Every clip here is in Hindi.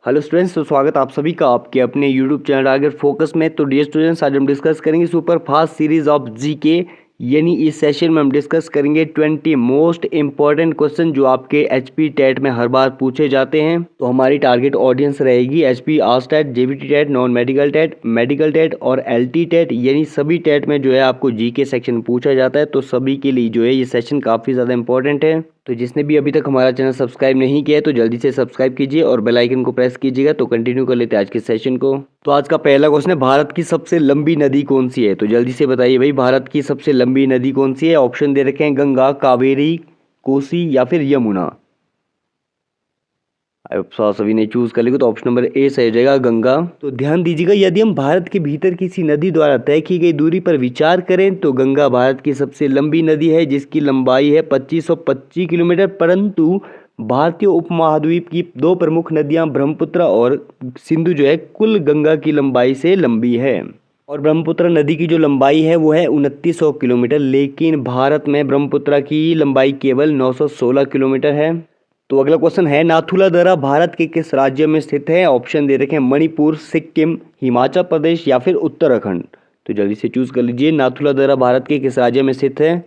हेलो स्टूडेंट्स, तो स्वागत आप सभी का आपके अपने यूट्यूब चैनल टारगेट फोकस में। तो डियर स्टूडेंट्स, आज हम डिस्कस करेंगे super fast series of GK. यानी इस सेशन में हम डिस्कस करेंगे 20 मोस्ट इंपॉर्टेंट क्वेश्चन जो आपके एचपी टेट में हर बार पूछे जाते हैं। तो हमारी टारगेट ऑडियंस रहेगी एचपी आस TET, JBT TET, non medical TET और एलटी टेट। यानी सभी टेट में जो है आपको जीके सेक्शन पूछा जाता है। तो सभी के लिए जो है ये सेशन काफ़ी ज़्यादा इंपॉर्टेंट है। तो जिसने भी अभी तक हमारा चैनल सब्सक्राइब नहीं किया है तो जल्दी से सब्सक्राइब कीजिए और बेल आइकन को प्रेस कीजिएगा। तो कंटिन्यू कर लेते हैं आज के सेशन को। तो आज का पहला क्वेश्चन है, भारत की सबसे लंबी नदी कौन सी है? तो जल्दी से बताइए भाई, भारत की सबसे लंबी नदी कौन सी है? ऑप्शन दे रखे हैं गंगा, कावेरी, कोसी या फिर यमुना। अब सभी ने चूज कर लिया तो ऑप्शन नंबर ए सही हो जाएगा, गंगा। तो ध्यान दीजिएगा, यदि हम भारत के भीतर किसी नदी द्वारा तय की गई दूरी पर विचार करें तो गंगा भारत की सबसे लंबी नदी है जिसकी लंबाई है 2525 किलोमीटर। परंतु भारतीय उपमहाद्वीप की दो प्रमुख नदियां ब्रह्मपुत्र और सिंधु जो है कुल गंगा की लंबाई से लंबी है। और ब्रह्मपुत्र नदी की जो लंबाई है वो है 2900 किलोमीटर, लेकिन भारत में ब्रह्मपुत्र की लंबाई केवल 916 किलोमीटर है। तो अगला क्वेश्चन है, नाथुला दर्रा भारत के किस राज्य में स्थित है? ऑप्शन दे रखे हैं मणिपुर, सिक्किम, हिमाचल प्रदेश या फिर उत्तराखंड। तो जल्दी से चूज कर लीजिए, नाथुला दर्रा भारत के किस राज्य में स्थित है?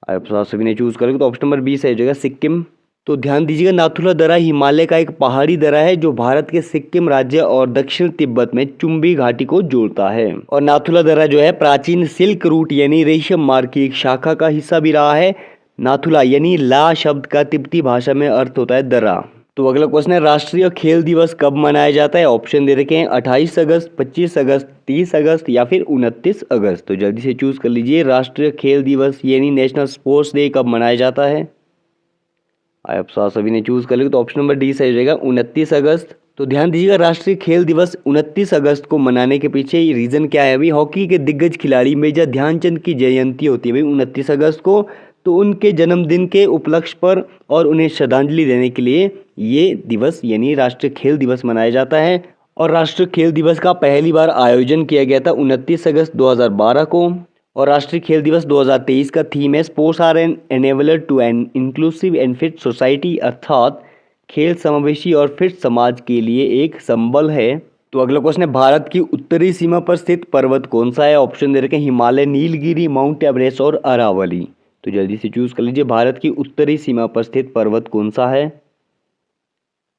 आप सभी ने चूज कर तो ऑप्शन नंबर बी सही जगह, सिक्किम। तो ध्यान दीजिएगा, नाथुला दर्रा हिमालय का एक पहाड़ी दर्रा है जो भारत के सिक्किम राज्य और दक्षिण तिब्बत में चुंबी घाटी को जोड़ता है। और नाथुला दर्रा जो है प्राचीन सिल्क रूट यानी रेशम मार्ग की एक शाखा का हिस्सा भी रहा है। नाथुला यानी ला शब्द का तिब्बती भाषा में अर्थ होता है दर्रा। तो अगला क्वेश्चन है, राष्ट्रीय खेल दिवस कब मनाया जाता है? ऑप्शन दे रखे हैं 28 अगस्त, 25 अगस्त, 30 अगस्त या फिर 29 अगस्त। तो जल्दी से चूज कर लीजिए, राष्ट्रीय खेल दिवस यानी नेशनल स्पोर्ट्स डे कब मनाया जाता है? आप सभी ने चूज कर लिया तो ऑप्शन नंबर डी सही हो जाएगा, 29 अगस्त। तो ध्यान दीजिएगा, राष्ट्रीय खेल दिवस 29 अगस्त को मनाने के पीछे रीजन क्या है? अभी हॉकी के दिग्गज खिलाड़ी मेजर ध्यानचंद की जयंती होती है भाई 29 अगस्त को। तो उनके जन्मदिन के उपलक्ष्य पर और उन्हें श्रद्धांजलि देने के लिए ये दिवस यानी राष्ट्रीय खेल दिवस मनाया जाता है। और राष्ट्रीय खेल दिवस का पहली बार आयोजन किया गया था 29 अगस्त 2012 को। और राष्ट्रीय खेल दिवस 2023 का थीम है sports are an enabler to an inclusive and fit society, अर्थात खेल समावेशी और फिट समाज के लिए एक संबल है। तो अगला क्वेश्चन है, भारत की उत्तरी सीमा पर स्थित पर्वत कौन सा है? ऑप्शन दे रखे हैं हिमालय, नीलगिरी, माउंट एवरेस्ट और अरावली। तो जल्दी से चूज कर लीजिए, भारत की उत्तरी सीमा पर स्थित पर्वत कौन सा है?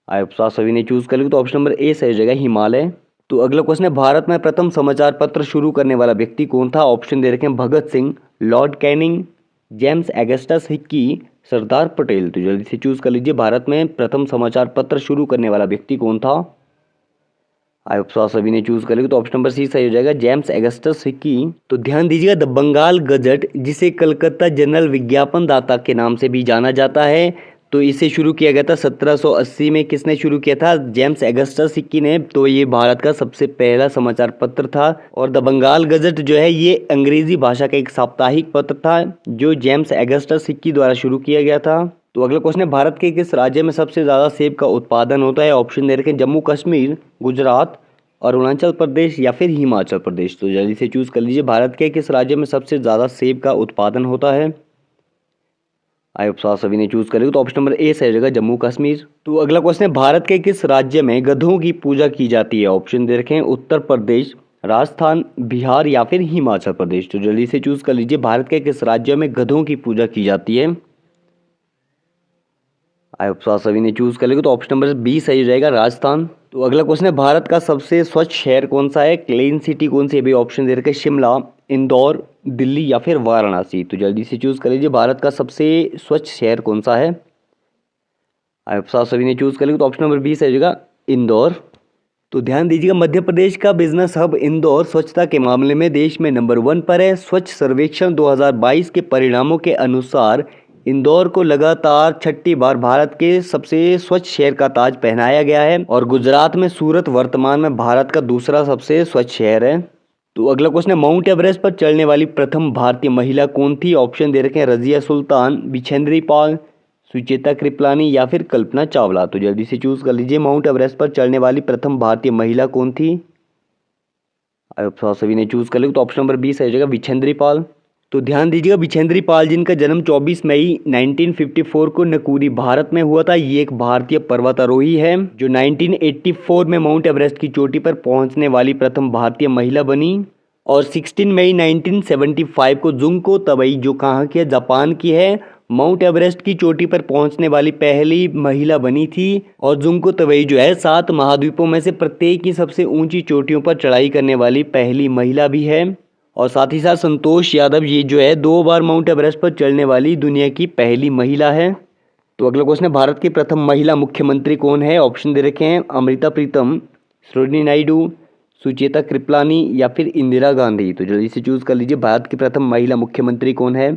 आप सभी ने चूज कर लिया तो ऑप्शन नंबर ए सही जगह हिमालय। तो अगला क्वेश्चन है, भारत में प्रथम समाचार पत्र शुरू करने वाला व्यक्ति कौन था? ऑप्शन दे रखे हैं Bhagat Singh, Lord Canning, James Augustus Hicky, Sardar Patel. तो जल्दी से चूज कर लीजिए, भारत में प्रथम समाचार पत्र शुरू करने वाला व्यक्ति कौन था? आप सभी ने चूज कर लिया तो ऑप्शन नंबर सी सही हो जाएगा, जेम्स एगस्टस हिक्की। तो ध्यान दीजिएगा, द बंगाल गजट जिसे कलकत्ता जनरल विज्ञापन दाता के नाम से भी जाना जाता है, तो इसे शुरू किया गया था 1780 में। किसने शुरू किया था? जेम्स एगस्टस हिक्की ने। तो ये भारत का सबसे पहला समाचार पत्र था। और द बंगाल गजट जो है ये अंग्रेजी भाषा का एक साप्ताहिक पत्र था जो जेम्स एगस्टस हिक्की द्वारा शुरू किया गया था। तो अगला क्वेश्चन है, भारत के किस राज्य में सबसे ज़्यादा सेब का उत्पादन होता है? ऑप्शन दे रखे हैं जम्मू कश्मीर, गुजरात, अरुणाचल प्रदेश या फिर हिमाचल प्रदेश। तो जल्दी से चूज कर लीजिए, भारत के किस राज्य में सबसे ज़्यादा सेब का उत्पादन होता है? आप सभी ने चूज कर लिया तो ऑप्शन नंबर ए सही जगह, जम्मू कश्मीर। तो अगला क्वेश्चन है, भारत के किस राज्य में गधों की पूजा की जाती है? ऑप्शन दे रखे हैं उत्तर प्रदेश, राजस्थान, बिहार या फिर हिमाचल प्रदेश। तो जल्दी से चूज कर लीजिए, भारत के किस राज्य में गधों की पूजा की जाती है? आप सभी ने चूज कर लिया तो ऑप्शन नंबर बी सही हो जाएगा, राजस्थान। तो अगला क्वेश्चन है, भारत का सबसे स्वच्छ शहर कौन सा है? क्लीन सिटी कौन सी है? भी ऑप्शन दे रखे शिमला, इंदौर, दिल्ली या फिर वाराणसी। तो जल्दी से चूज कर लीजिए, भारत का सबसे स्वच्छ शहर कौन सा है? आप सभी ने चूज कर लिया तो ऑप्शन नंबर बी सही जगह, इंदौर। तो ध्यान दीजिएगा, मध्य प्रदेश का बिजनेस हब इंदौर स्वच्छता के मामले में देश में नंबर 1 पर है। स्वच्छ सर्वेक्षण 2022 के परिणामों के अनुसार इंदौर को लगातार छठी बार भारत के सबसे स्वच्छ शहर का ताज पहनाया गया है। और गुजरात में सूरत वर्तमान में भारत का दूसरा सबसे स्वच्छ शहर है। तो अगला क्वेश्चन है, माउंट एवरेस्ट पर चढ़ने वाली प्रथम भारतीय महिला कौन थी? ऑप्शन दे रखे हैं रजिया सुल्तान, बिछेंद्री पाल, सुचेता कृपलानी या फिर कल्पना चावला। तो जल्दी से चूज कर लीजिए, माउंट एवरेस्ट पर चढ़ने वाली प्रथम भारतीय महिला कौन थी? आप सभी ने चूज कर लिया तो ऑप्शन नंबर बी सही जगह, बिछेंद्री पाल। तो ध्यान दीजिएगा बिछेंद्री पाल जिनका जन्म 24 मई 1954 को नकुरी भारत में हुआ था। ये एक भारतीय पर्वतारोही है जो 1984 में माउंट एवरेस्ट की चोटी पर पहुंचने वाली प्रथम भारतीय महिला बनी। और 16 मई 1975 को जुंको तबई जो कहाँ की है, जापान की है, माउंट एवरेस्ट की चोटी पर पहुंचने वाली पहली महिला बनी थी। और जुंको तबई जो है 7 महाद्वीपों में से प्रत्येक की सबसे ऊंची चोटियों पर चढ़ाई करने वाली पहली महिला भी है। और साथ ही साथ संतोष यादव ये जो है 2 बार माउंट एवरेस्ट पर चढ़ने वाली दुनिया की पहली महिला है। तो अगला क्वेश्चन है, भारत की प्रथम महिला मुख्यमंत्री कौन है? ऑप्शन दे रखे हैं, अमृता प्रीतम, सरोजिनी नायडू, सुचेता कृपलानी या फिर इंदिरा गांधी। तो जल्दी से चूज कर लीजिए, भारत की प्रथम महिला मुख्यमंत्री कौन है?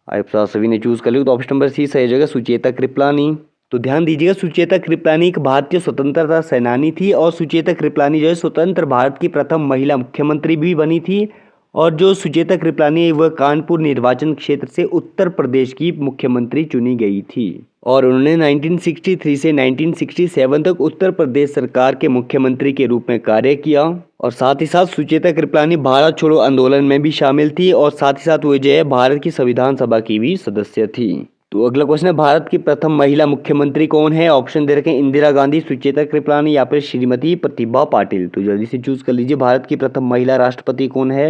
आप सभी ने चूज कर लिया। तो ऑप्शन नंबर सी सही जगह सुचेता कृपलानी। तो ध्यान दीजिएगा सुचेता कृपलानी एक भारतीय स्वतंत्रता सेनानी थी और सुचेता कृपलानी जो है स्वतंत्र भारत की प्रथम महिला मुख्यमंत्री भी बनी थी। और जो सुचेता कृपलानी वह कानपुर निर्वाचन क्षेत्र से उत्तर प्रदेश की मुख्यमंत्री चुनी गई थी और उन्होंने 1963 से 1967 तक उत्तर प्रदेश सरकार के मुख्यमंत्री के रूप में कार्य किया। और साथ ही साथ सुचेता कृपलानी भारत छोड़ो आंदोलन में भी शामिल थी और साथ ही साथ वो जो है भारत की संविधान सभा की भी सदस्य थी। तो अगला क्वेश्चन है, भारत की प्रथम महिला मुख्यमंत्री कौन है? ऑप्शन दे रखे हैं, इंदिरा गांधी, सुचेता कृपलानी या फिर श्रीमती प्रतिभा पाटिल। तो जल्दी से चूज कर लीजिए, भारत की प्रथम महिला राष्ट्रपति कौन है?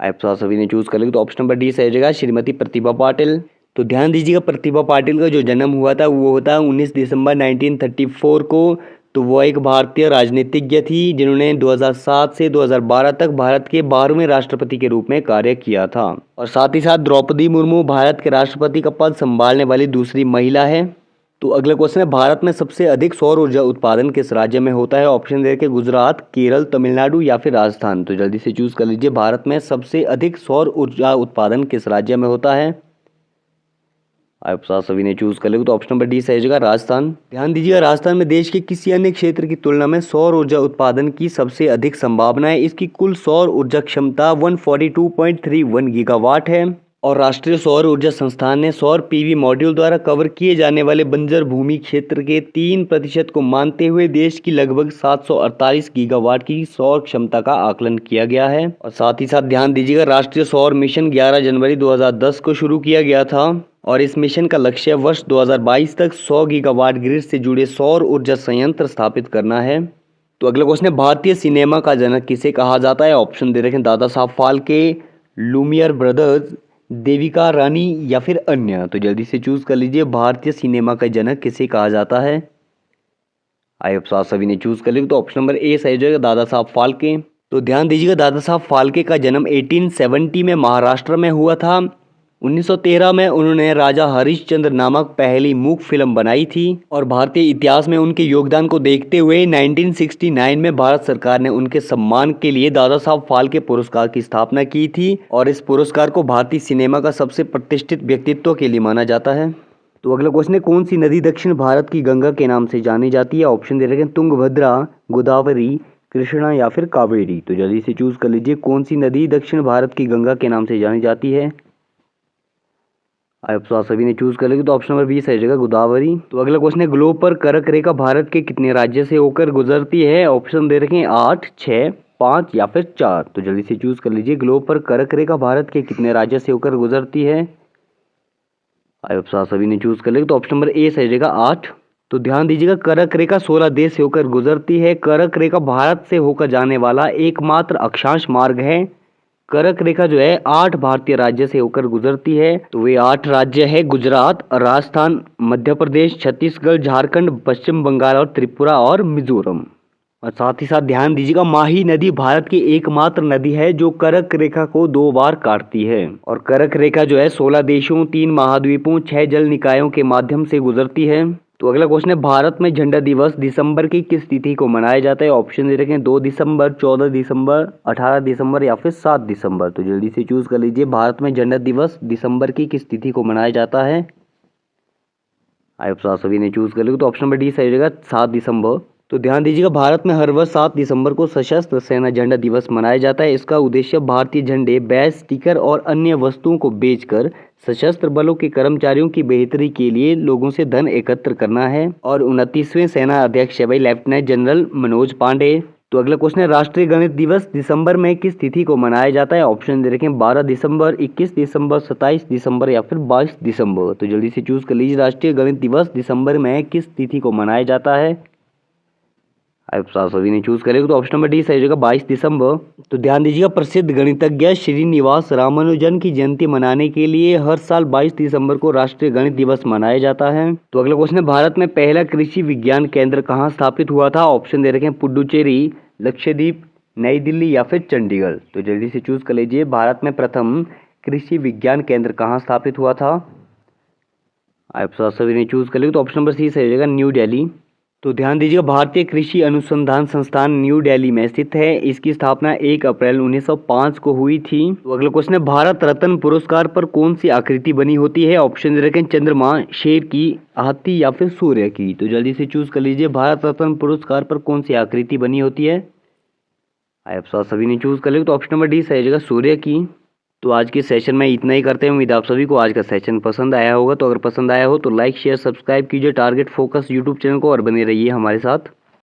आप सभी ने चूज कर लिया। तो ऑप्शन नंबर डी सही जगह श्रीमती प्रतिभा पाटिल। तो ध्यान दीजिएगा प्रतिभा पाटिल का जो जन्म हुआ था वो होता 19 दिसंबर 1934 को। तो वो एक भारतीय राजनीतिज्ञ थी जिन्होंने 2007 से 2012 तक भारत के 12वें राष्ट्रपति के रूप में कार्य किया था। और साथ ही साथ द्रौपदी मुर्मू भारत के राष्ट्रपति का पद संभालने वाली दूसरी महिला है। तो अगला क्वेश्चन है, भारत में सबसे अधिक सौर ऊर्जा उत्पादन किस राज्य में होता है? ऑप्शन दे के गुजरात, केरल, तमिलनाडु या फिर राजस्थान। तो जल्दी से चूज कर लीजिए, भारत में सबसे अधिक सौर ऊर्जा उत्पादन किस राज्य में होता है? आप सभी ने चूज कर लिया। तो ऑप्शन नंबर डी सही जगह राजस्थान। ध्यान दीजिएगा राजस्थान में देश के किसी अन्य क्षेत्र की तुलना में सौर ऊर्जा उत्पादन की सबसे अधिक संभावना है। इसकी कुल सौर ऊर्जा क्षमता 142.31 गीगावाट है। और राष्ट्रीय सौर ऊर्जा संस्थान ने सौर पीवी मॉड्यूल द्वारा कवर किए जाने वाले बंजर भूमि क्षेत्र के 3% को मानते हुए देश की लगभग 748 गीगावाट की सौर क्षमता का आकलन किया गया है। और साथ ही साथ ध्यान दीजिएगा राष्ट्रीय सौर मिशन 11 जनवरी 2010 को शुरू किया गया था और इस मिशन का लक्ष्य वर्ष 2022 तक 100 गीगावाट ग्रिड से जुड़े सौर ऊर्जा संयंत्र स्थापित करना है। तो अगला क्वेश्चन है, भारतीय सिनेमा का जनक किसे कहा जाता है? ऑप्शन दे रखें, दादा साहब फाल्के, लुमियर ब्रदर्स, देविका रानी या फिर अन्य। तो जल्दी से चूज कर लीजिए, भारतीय सिनेमा का जनक किसे कहा जाता है? आप सभी ने चूज कर लिया। तो ऑप्शन नंबर ए सही जाएगा, दादा साहब फाल्के। तो ध्यान दीजिएगा दादा साहब फाल्के का जन्म 1870 में महाराष्ट्र में हुआ था। 1913 में उन्होंने राजा हरिश्चंद्र नामक पहली मूक फिल्म बनाई थी और भारतीय इतिहास में उनके योगदान को देखते हुए 1969 में भारत सरकार ने उनके सम्मान के लिए दादा साहब फाल्के पुरस्कार की स्थापना की थी और इस पुरस्कार को भारतीय सिनेमा का सबसे प्रतिष्ठित व्यक्तित्व के लिए माना जाता है। तो अगला क्वेश्चन है, कौन सी नदी दक्षिण भारत की गंगा के नाम से जानी जाती है? ऑप्शन दे रखे हैं, तुंगभद्रा, गोदावरी, कृष्णा या फिर कावेरी। तो जल्दी से चूज कर लीजिए, कौन सी नदी दक्षिण भारत की गंगा के नाम से जानी जाती है? आप सभी ने चूज कर लिया। तो ऑप्शन नंबर बी सही जगह गोदावरी। तो अगला क्वेश्चन है, ग्लोब पर कर्क रेखा भारत के कितने राज्य से होकर गुजरती है? ऑप्शन दे रखे हैं 8, 6, 5 या फिर 4। तो जल्दी से चूज कर लीजिए, ग्लोब पर कर्क रेखा भारत के कितने राज्य से होकर गुजरती है? आप सभी ने चूज कर लिया। तो ऑप्शन नंबर ए सही जगह 8। तो ध्यान दीजिएगा कर्क रेखा 16 देश से होकर गुजरती है। कर्क रेखा भारत से होकर जाने वाला एकमात्र अक्षांश मार्ग है। कर्क रेखा जो है 8 भारतीय राज्य से होकर गुजरती है। तो वे 8 राज्य है गुजरात, राजस्थान, मध्य प्रदेश, छत्तीसगढ़, झारखंड, पश्चिम बंगाल और त्रिपुरा और मिजोरम। और साथ ही साथ ध्यान दीजिएगा माही नदी भारत की एकमात्र नदी है जो कर्क रेखा को 2 बार काटती है। और कर्क रेखा जो है 16 देशों, 3 महाद्वीपों, 6 जल निकायों के माध्यम से गुजरती है। तो अगला क्वेश्चन है, भारत में झंडा दिवस दिसंबर की किस तिथि को मनाया जाता है? ऑप्शन दे रखे हैं 2 दिसंबर, 14 दिसंबर, 18 दिसंबर या फिर 7 दिसंबर। तो जल्दी से चूज कर लीजिए, भारत में झंडा दिवस दिसंबर की किस तिथि को मनाया जाता है? आप सभी ने चूज कर लिया। तो ऑप्शन नंबर डी सही जगह 7 दिसंबर। तो ध्यान दीजिएगा भारत में हर वर्ष 7 दिसंबर को सशस्त्र सेना झंडा दिवस मनाया जाता है। इसका उद्देश्य भारतीय झंडे, बैज, स्टिकर और अन्य वस्तुओं को बेचकर सशस्त्र बलों के कर्मचारियों की बेहतरी के लिए लोगों से धन एकत्र करना है। और 29वें सेना अध्यक्ष है भाई लेफ्टिनेंट जनरल मनोज पांडे। तो अगला क्वेश्चन है, राष्ट्रीय गणित दिवस दिसंबर में किस तिथि को मनाया जाता है? ऑप्शन दे रखे हैं 12 दिसंबर, 21 दिसंबर, 27 दिसंबर या फिर 22 दिसंबर। तो जल्दी से चूज कर लीजिए, राष्ट्रीय गणित दिवस दिसंबर में किस तिथि को मनाया जाता है? आप सभी ने चूज करेगा तो ऑप्शन नंबर डी सही हो जाएगा 22 दिसंबर। तो ध्यान दीजिएगा, प्रसिद्ध गणितज्ञ श्रीनिवास रामानुजन की जयंती मनाने के लिए हर साल 22 दिसंबर को राष्ट्रीय गणित दिवस मनाया जाता है। तो अगला क्वेश्चन है, भारत में पहला कृषि विज्ञान केंद्र कहाँ स्थापित हुआ था? ऑप्शन दे रखे हैं पुडुचेरी, लक्षद्वीप, नई दिल्ली या फिर चंडीगढ़। तो जल्दी से चूज कर लीजिए, भारत में प्रथम कृषि विज्ञान केंद्र कहाँ स्थापित हुआ था? आप सभी ने चूज कर लिया तो ऑप्शन नंबर सी सही हो जाएगा न्यू दिल्ली। तो ध्यान दीजिएगा, भारतीय कृषि अनुसंधान संस्थान न्यू दिल्ली में स्थित है। इसकी स्थापना 1 अप्रैल 1905 को हुई थी। तो अगला क्वेश्चन है, भारत रत्न पुरस्कार पर कौन सी आकृति बनी होती है? ऑप्शन दे रखें चंद्रमा, शेर की, हाथी या फिर सूर्य की। तो जल्दी से चूज कर लीजिए, भारत रत्न पुरस्कार पर कौन सी आकृति बनी होती है? आप सभी ने चूज कर लिया तो ऑप्शन नंबर डी सही हो जाएगा सूर्य की। तो आज के सेशन में इतना ही करते हैं। उम्मीद आप सभी को आज का सेशन पसंद आया होगा। तो अगर पसंद आया हो तो लाइक शेयर सब्सक्राइब कीजिए टारगेट फोकस यूट्यूब चैनल को और बने रहिए हमारे साथ।